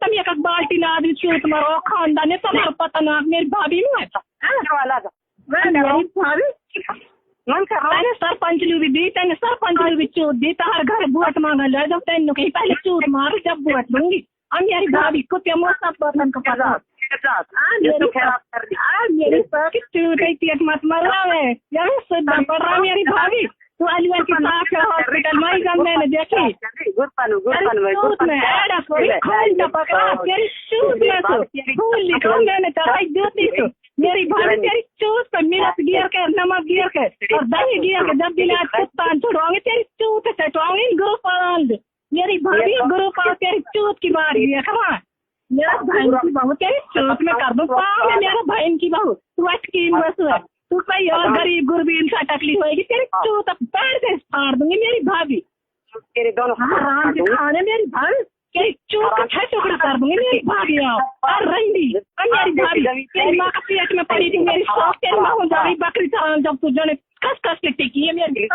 तुम एक बाल्टी ना आदमी चूत मारो खानदान है तुम्हारा पता ना मेरी भाभी में है मैंने सरपंच भी दी तेने सरपंच भी चूत दी हर घर वोट मांगा ले जब तेन कहीं पहले चूत मारो जब वोट दूंगी अब मेरी भाभी को क्या सब बर्तन को पता मेरी चूत मत मरवा है पड़ रहा मेरी भाभी तू अलीवर की साथ हॉस्पिटल में जब मैंने देखी मैंने मेरी भाभी तेरी चूत पे मिर्च गिर के नमक गिर के और दही गिर के जब दिला छुड़वाऊंगी तेरी चूत चटवाऊंगी गुरुपाल मेरी भाभी गुरुपाल तेरी चूत की बात है खमा मेरा बहन की बहू तेरी चूत में कर दूं पाँव में मेरा बहन की बहू तू अटकी बस तू कोई और गरीब गुरबीन का तकलीफ होगी तेरी चूत पैर से फाड़ दूंगी मेरी भाभी तेरे दोनों राम के खाने मेरी भाभी तेरी चूत का 6 टुकड़ा कर दूंगी मेरी भाभी आओ और रंडी और मेरी भाभी तेरी माँ का पेट में पड़ी थी मेरी सौख तेरी माँ हो जाएगी बकरी चालान जब तू जने कस कस के टिकी है मेरी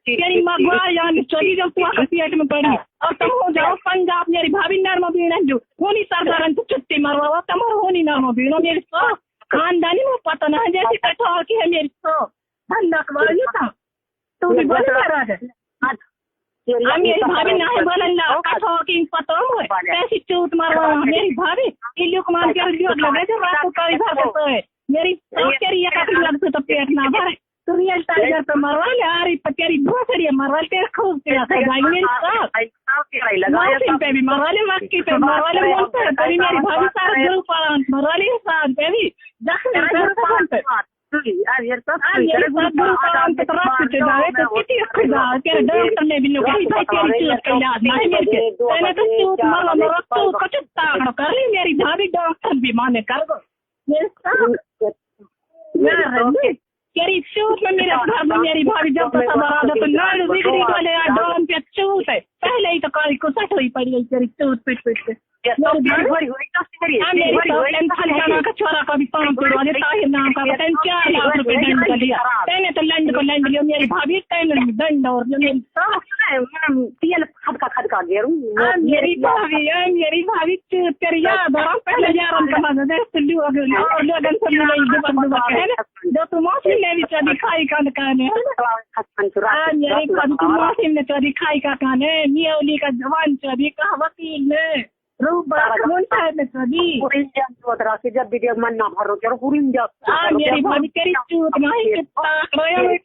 तेरी माँ गुआ यानी चली जब तू आकर पेट में पड़ी और तुम हो जाओ पंजाब मेरी भाभी नर्म बीना जो होनी सरदारन तो छुट्टी मरवा तुम्हारा होनी नर्म बीनो मेरी सौख खानदानी में पता ना जैसी कठोर की है मेरी सौख धंधा वाली था तू भी बोल रहा है मेरी भाभी ना है बोलना कठोर की पता है कैसी चूत मरवा मेरी भाभी इल्लू कुमार के उद्योग लगे जो रात को करी भर देते है मेरी तेरी एक लगती तो पेट ना भरे तू रियल टाइगर पे मरवा ले आ रही तेरी भोसड़ी मरवा तेरे खूब तेरा जाएगी मेरी सौख पे भी मरवा ले मक्की पे मरवा ले तेरी मेरी भाभी सारा गुरु पालन मरवा ले साथ पे भी मेरी भाभी डॉक्टर भी माने कर दो तेरी चूत में मेरे घर में मेरी भाभी जब तक तो नाड़ बिगड़ी वाले डॉम पे चूत है पहले ही तो काली को सट हुई पड़ी है तेरी चूत पिट पिट के का छोरा का भी 5 करोड़ वाले ताहिर नाम का 4 लाख रुपए दंड कर दिया तेने तो लंड को लंड लिया मेरी भाभी तेने दंड और जो मेरी तेल खदका गेरू मेरी भाभी तेरी याद और पहले यार का बात है सिल्लू और लोगन सब मिले दुबक है जो तुम मौसम ने भी चली खाई का काने मेरी भाभी तुम मौसम ने चली खाई का काने मियावली का जवान चली का वकील ने रूप कौन सा है सभी जब भी मन ना भरो तेरे मेरी भाभी तेरी चूत नहीं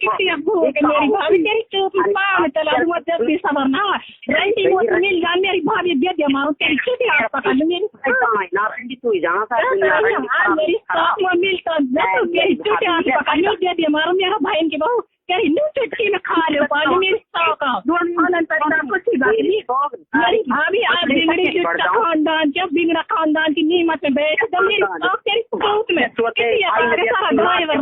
कितनी भूख मेरी भाभी तेरी चूत पाँव चला दूंगा जब भी सबर ना रंडी वो मिल जा मेरी भाभी दे दे मारो तेरी चूत हाथ पकड़ लो मेरी मेरी साथ में मिलता मेरी चूत हाथ पकड़ लो दे दे मारो मेरा बहन की बहू तेरी न्यू चुटकी में खा लो पालो मेरी सौ का कुछ ही बात नहीं मेरी भाभी आज बिगड़ी खानदान जब बिगड़ा खानदान की नीमत में बैठ जब मेरी सौ तेरी चूत में सारा ड्राइवर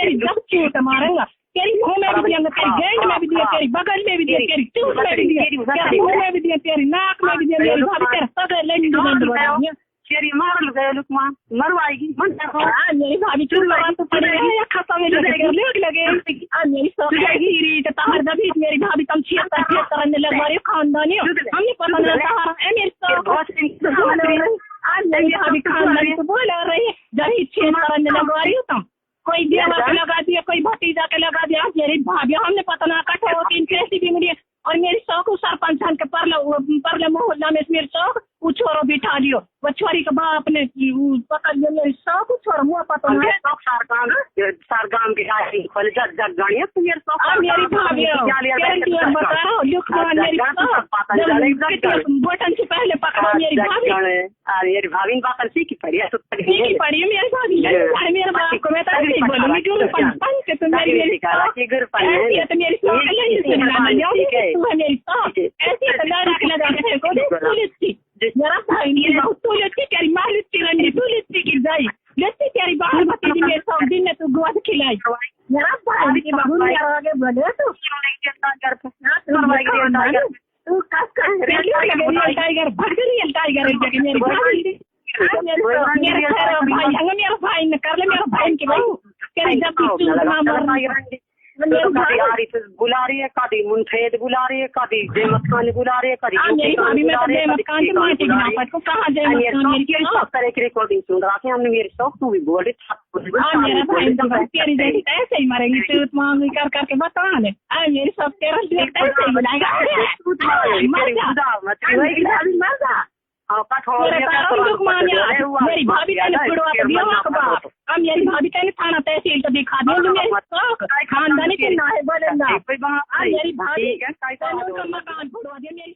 तेरी जब चूत मारेगा तेरी मुँह में भी दिया तेरी गेंद में भी दिया तेरी बगल में भी दिया तेरी चूत में भी दिया तेरी मुँह में भी दिया तेरी नाक में भी दिया मेरी भाभी तेरा सगले लंड बनाया तेरी मार गए लुकमा मरवाएगी मेरी भाभी चूल लगा तो पड़ेगा खाता में लगे मेरी सोगी रीट तार दबी मेरी भाभी तुम 76 करने लग रही हो खानदानी हमने पता नहीं तार मेरी मेरी भाभी खानदानी तो बोल रही है जब 6 करने लग रही हो तुम कोई देवर के लगा दिया कोई भतीजा के लगा दिया मेरी भाभी हमने पता ना कठो 3 कैसी बिगड़ी और मेरी शौक सरपंच के परले मोहल्ला में मेरी शौक वो छोरो बिठा दियो वो छोरी के बाप ने पकड़ लिया मेरी शौक छोरो मुँह पता है सारगाम के खोल जग गाड़ी तो मेरी शौक मेरी भाभी बता रहा हूँ बटन से पहले पकड़ा मेरी भाभी मेरी भाभी बात सीखी पड़ी है मेरी भाभी मेरे बाप को मैं तो बोलूंगी जो पंच तो मेरी मेरी ऐसी लगा पुलिस की मेरा भाई तू लेती तेरी माँ लेती रंडी तू लेती की जाई लेती तेरी बाहर भतीजी मेरे 100 दिन में तू गुआ खिलाई मेरा भाई की बहू मेरा आगे बढ़े तू कस कर रियल टाइगर भग रियल टाइगर जगह मेरी भाई मेरा भाई ने कर ले मेरा भाई की बहू तेरी जब तू कभी आरिफ बुला रही है, कभी मुनफेद बुला रही है, कभी जयमत खान बुला रही है, कभी सब तरह की रिकॉर्डिंग सुन रहा था हमने। मेरे शौक तू भी बोल रही ऐसे ही मरेंगे चूत मांग कर करके बता दे मेरी सब तेरा ऐसे ही बनाएगा मेरी भाभी मेरी भाभी कहने थाना तहसील तो दिखा दे खानदानी कितना है बोलेगा मेरी भाभी मकान छोड़वा दिया मेरी